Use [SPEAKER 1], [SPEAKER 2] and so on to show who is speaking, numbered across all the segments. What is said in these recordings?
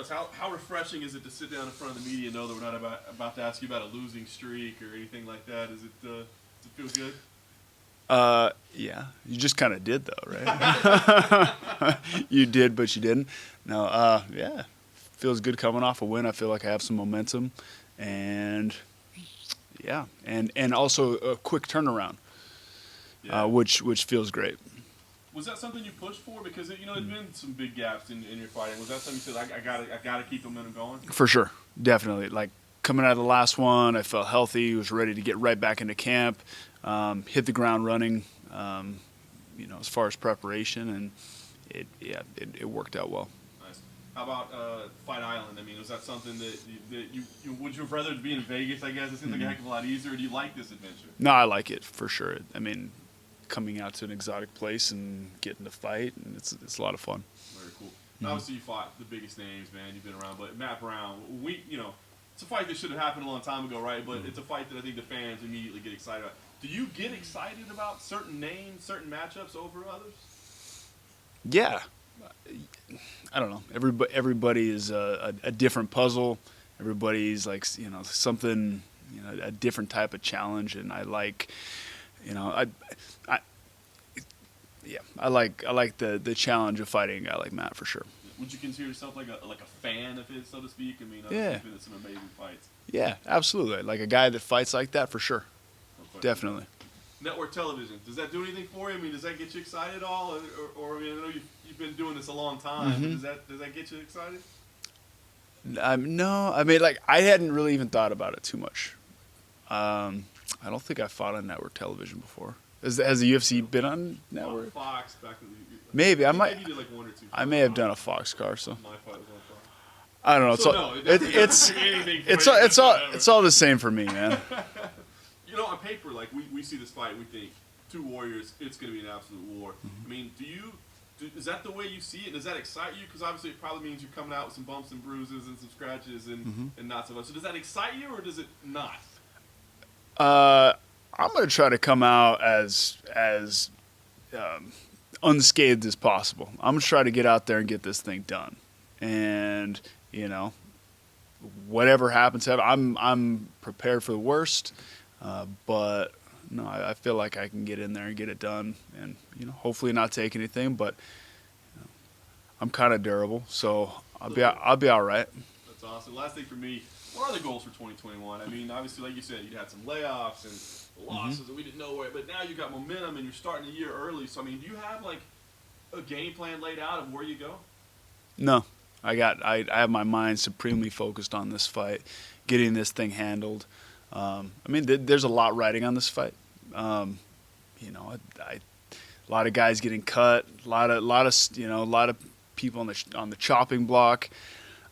[SPEAKER 1] us, how refreshing is it to sit down in front of the media and know that we're not about to ask you about a losing streak or anything like that? Does it feel good?
[SPEAKER 2] Yeah, you just kind of did though, right? You did, but you didn't. No, yeah, feels good coming off a win. I feel like I have some momentum, and yeah, and also a quick turnaround, which feels great.
[SPEAKER 1] Was that something you pushed for? Because there's been some big gaps in your fighting. Was that something you said, I gotta keep momentum going?
[SPEAKER 2] For sure, definitely. Like coming out of the last one, I felt healthy, was ready to get right back into camp, hit the ground running. As far as preparation, and it worked out well.
[SPEAKER 1] Nice. How about Fight Island? I mean, was that something that you would you have rather be in Vegas? I guess it seems like a heck of a lot easier. Do you like this adventure?
[SPEAKER 2] No, I like it for sure. I mean, coming out to an exotic place and getting to fight, and it's a lot of fun.
[SPEAKER 1] Very cool. Obviously, you fought the biggest names, man. You've been around, but Matt Brown, it's a fight that should have happened a long time ago, right? But it's a fight that I think the fans immediately get excited about. Do you get excited about certain names, certain matchups over others?
[SPEAKER 2] Yeah, I don't know. Everybody is a different puzzle. Everybody's like something, a different type of challenge, and I like, I like the challenge of fighting a guy like Matt for sure.
[SPEAKER 1] Would you consider yourself like a fan of his, so to speak? I mean,
[SPEAKER 2] yeah,
[SPEAKER 1] been in some amazing fights.
[SPEAKER 2] Yeah, absolutely. Like a guy that fights like that for sure. Definitely.
[SPEAKER 1] Network television, does that do anything for you? I mean, does that get you excited at all? Or I mean, I know you've been doing this a long time. Mm-hmm. Does that get you excited?
[SPEAKER 2] No, I mean, like I hadn't really even thought about it too much. I don't think I fought on network television before. Has the UFC been on network?
[SPEAKER 1] Fox back in the
[SPEAKER 2] Maybe I might.
[SPEAKER 1] Maybe you did like one or two.
[SPEAKER 2] I may have done a Fox car, so.
[SPEAKER 1] My fight was on Fox.
[SPEAKER 2] I don't know. It's all the same for me, man.
[SPEAKER 1] On paper, like we see this fight, we think two warriors, it's going to be an absolute war. Mm-hmm. I mean, is that the way you see it? Does that excite you? Because obviously it probably means you're coming out with some bumps and bruises and some scratches and not so much. So does that excite you or does it not?
[SPEAKER 2] I'm going to try to come out as unscathed as possible. I'm going to try to get out there and get this thing done. And, whatever happens, I'm prepared for the worst. But no, I feel like I can get in there and get it done, and hopefully not take anything. But I'm kind of durable, so I'll be all right.
[SPEAKER 1] That's awesome. Last thing for me, what are the goals for 2021? I mean, obviously, like you said, you had some layoffs and losses that we didn't know where, but now you got momentum and you're starting the year early. So I mean, do you have like a game plan laid out of where you go?
[SPEAKER 2] No, I have my mind supremely focused on this fight, getting this thing handled. I mean, there's a lot riding on this fight. A lot of guys getting cut, a lot of people on the chopping block.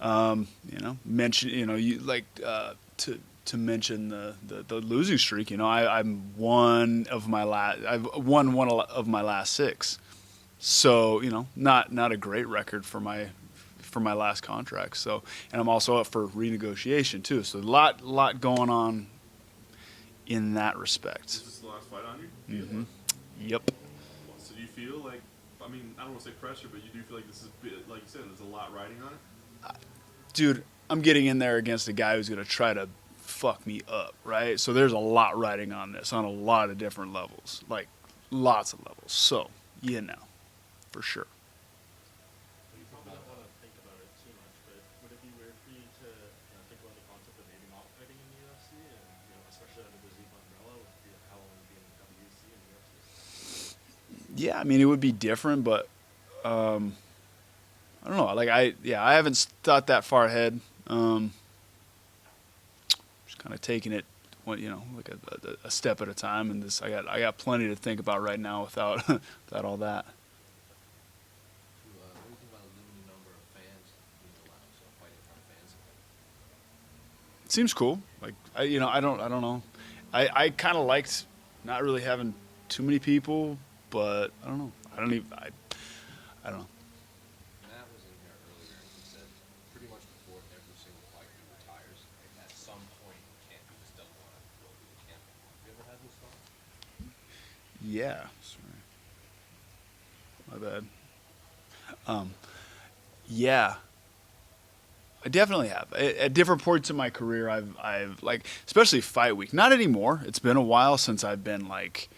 [SPEAKER 2] Mention to mention the losing streak. I'm I've won one of my last 6. So not a great record for my last contract. So, and I'm also up for renegotiation too. So a lot going on in that respect.
[SPEAKER 1] Is this the last fight on you?
[SPEAKER 2] Mm-hmm. Yep.
[SPEAKER 1] So do you feel like, I mean, I don't want to say pressure, but you do feel like this is, like you said, there's a lot riding on it?
[SPEAKER 2] Dude, I'm getting in there against a guy who's going to try to fuck me up, right? So there's a lot riding on this on a lot of different levels, like lots of levels. So, for sure.
[SPEAKER 3] You probably don't want to think about it too much, but would it be weird for you to think about the concept of maybe not fighting in the UFC, and especially under the Zeke umbrella with how long you've been in the WC and the UFC?
[SPEAKER 2] Yeah, I mean it would be different, but I don't know. Like I haven't thought that far ahead. Just kind of taking it, like a step at a time, and this I got plenty to think about right now without without all that. It seems cool. Like I don't know. I kind of liked not really having too many people, but I don't know. I don't know.
[SPEAKER 4] Matt was in here earlier, and he said pretty much before every single fight he retires, at some point in camp he just doesn't want to go through the camp anymore. Have you ever had this thought?
[SPEAKER 2] Yeah. Sorry. My bad. Yeah. I definitely have. At different points in my career, I've like, especially fight week. Not anymore. It's been a while since I've been like,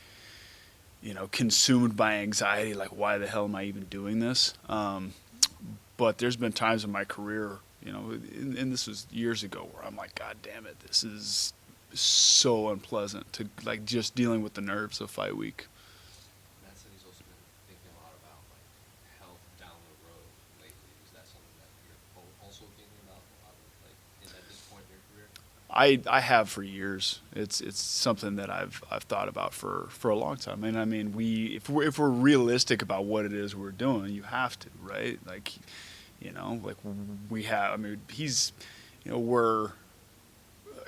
[SPEAKER 2] consumed by anxiety. Like, why the hell am I even doing this? But there's been times in my career, and this was years ago, where I'm like, God damn it, this is so unpleasant to like just dealing with the nerves of fight week.
[SPEAKER 4] Matt said he's also been thinking a lot about like health down the road lately. Is that something that you're also thinking about a lot, like at this point in your career?
[SPEAKER 2] I have for years. It's something that I've thought about for a long time. And I mean, if we're realistic about what it is we're doing, you have to, right? Like, like we have. I mean, we're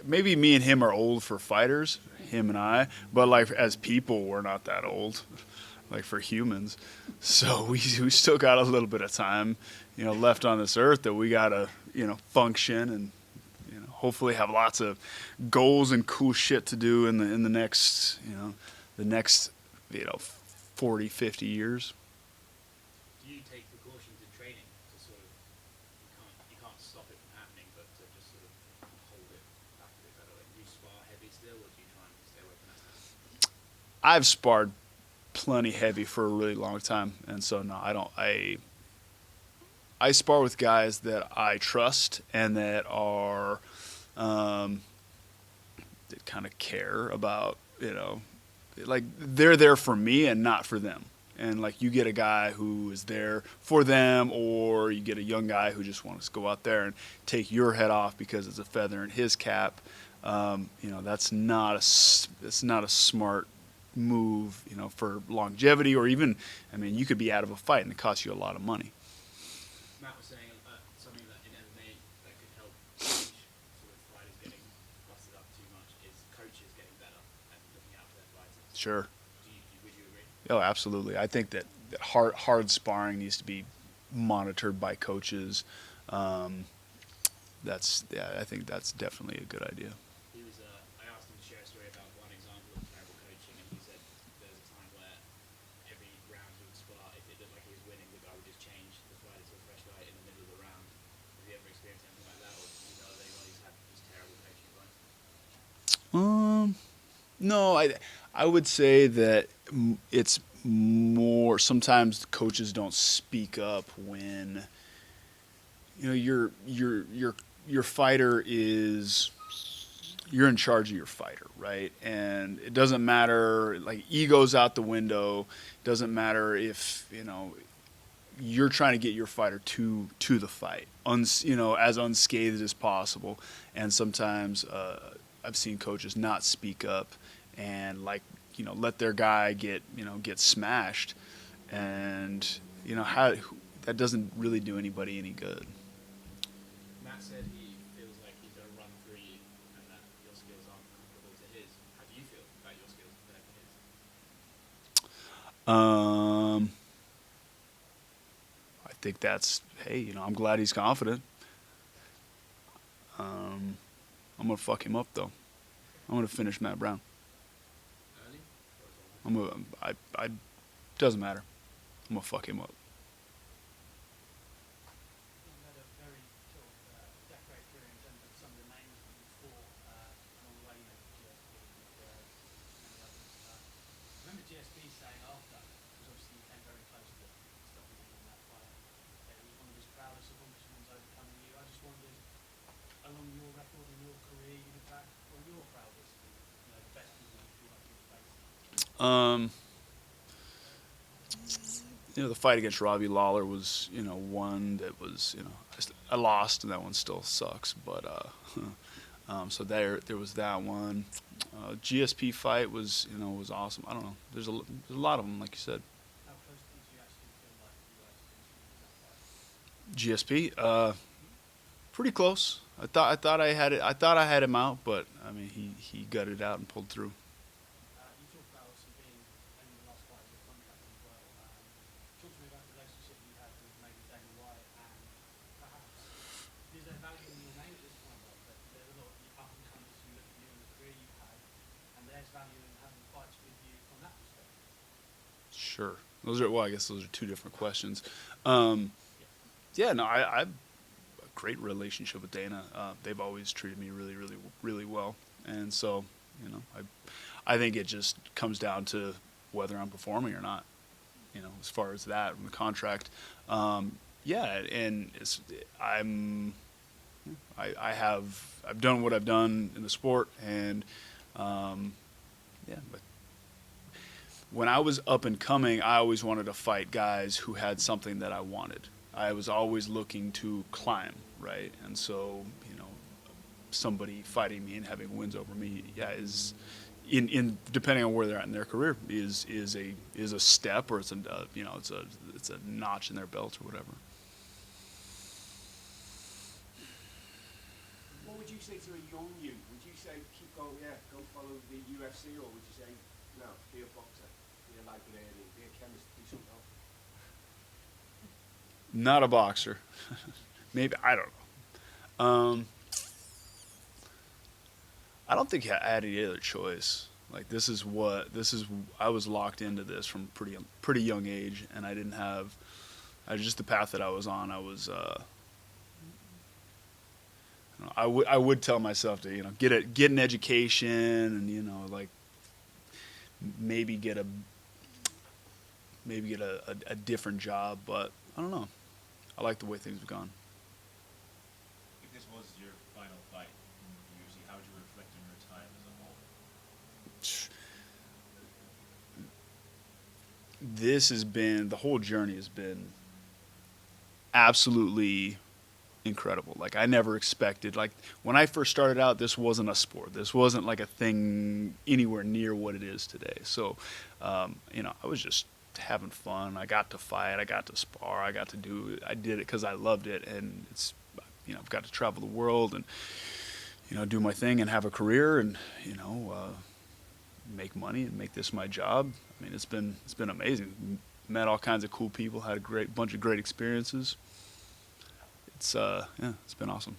[SPEAKER 2] maybe me and him are old for fighters, him and I, but like as people, we're not that old, like for humans. So we still got a little bit of time, left on this earth that we gotta, function and, hopefully have lots of goals and cool shit to do in the next, the next, 40, 50 years.
[SPEAKER 5] Do you take precautions in training to sort of you can't stop it from happening, but to just sort of hold it back a bit better? Like, do you spar heavy still, or do you try and stay away from that stuff?
[SPEAKER 2] I've sparred plenty heavy for a really long time, and so no, I don't. I spar with guys that I trust and that are that kind of care about, like they're there for me and not for them. And like you get a guy who is there for them, or you get a young guy who just wants to go out there and take your head off because it's a feather in his cap. That's not a smart move, for longevity, or even, I mean, you could be out of a fight and it costs you a lot of money.
[SPEAKER 5] Matt was saying something that in MMA that could help coach sort of fighters getting busted up too much is coaches getting better and looking out for their fighters.
[SPEAKER 2] Sure.
[SPEAKER 5] Would you agree?
[SPEAKER 2] Oh, absolutely. I think that hard sparring needs to be monitored by coaches. I think that's definitely a good idea.
[SPEAKER 5] He was. I asked him to share a story about one example of terrible coaching, and he said there was a time where every round he would spar, if it looked like he was winning, the guy would just change the fighter to a fresh guy in the middle of the round. Have you ever experienced anything like that, or do you know of anyone who's had just terrible coaching advice?
[SPEAKER 2] No, I would say that it's more, sometimes coaches don't speak up when your fighter is, you're in charge of your fighter, right? And it doesn't matter, like, ego's out the window. It doesn't matter if you're trying to get your fighter to the fight, as unscathed as possible. And sometimes I've seen coaches not speak up and let their guy get smashed, and how that doesn't really do anybody any good.
[SPEAKER 5] Matt said he feels like he's going to run through you and that your skills aren't comparable to his. How do you feel about your skills compared to his?
[SPEAKER 2] I think that's, hey, I'm glad he's confident. I'm gonna fuck him up though. I'm gonna finish Matt Brown.
[SPEAKER 5] Early?
[SPEAKER 2] I doesn't matter. I'm gonna fuck him up.
[SPEAKER 6] You've had a very sort of decorated career in terms of some of the names that you fought along the way, GSP, many others. I remember GSP saying after, because obviously you came very close to stopping him in that fight, that it was one of his proudest accomplishments overcoming you. I just wondered, along your record and your career, you look back on your proudest, and, the best people you feel like you've faced.
[SPEAKER 2] The fight against Robbie Lawler was, one that was, I lost, and that one still sucks. But so there was that one. GSP fight was, was awesome. I don't know. There's a lot of them, like you said.
[SPEAKER 6] How close did you actually feel like you guys finished that fight?
[SPEAKER 2] GSP, pretty close. I thought I had it. I thought I had him out, but I mean, he gutted it out and pulled through.
[SPEAKER 6] You talked about obviously being only the last fight of your contract as well. Talk to me about the relationship you had with maybe Dana White, and perhaps is there value in your name at this point? That there's a lot of up and comers who look at you and the career you've had, and there's value in having fights with you from that perspective.
[SPEAKER 2] Sure. I guess those are two different questions. Yeah, no, I great relationship with Dana. They've always treated me really, really, really well. And so, you know, I think it just comes down to whether I'm performing or not, you know, as far as that, the contract. Yeah, and I've done what I've done in the sport, and yeah, but when I was up and coming, I always wanted to fight guys who had something that I wanted. I was always looking to climb, right? And so, you know, somebody fighting me and having wins over me, yeah, is in depending on where they're at in their career is a step, or it's a you know, it's a notch in their belt or whatever.
[SPEAKER 7] What would you say to a young you? Would you say go follow the UFC, or would you say no, be a boxer, be a librarian, be a chemist, do something else?
[SPEAKER 2] Not a boxer. Maybe, I don't know. I don't think I had any other choice. Like I was locked into this from pretty young age, and I didn't have. Just the path that I was on. I was. I would tell myself to, you know, get an education, and, you know, like maybe get a different job, but I don't know. I like the way things have gone.
[SPEAKER 8] If this was your final fight in the UFC, how would you reflect on your time as a whole?
[SPEAKER 2] The whole journey has been absolutely incredible. Like, I never expected, like, when I first started out, this wasn't a sport. This wasn't like a thing anywhere near what it is today. So, you know, I was just having fun. I got to fight. I got to spar. I did it because I loved it. And it's, you know, I've got to travel the world and, you know, do my thing and have a career and, you know, make money and make this my job. I mean, it's been amazing. Met all kinds of cool people. Had a bunch of great experiences. It's been awesome.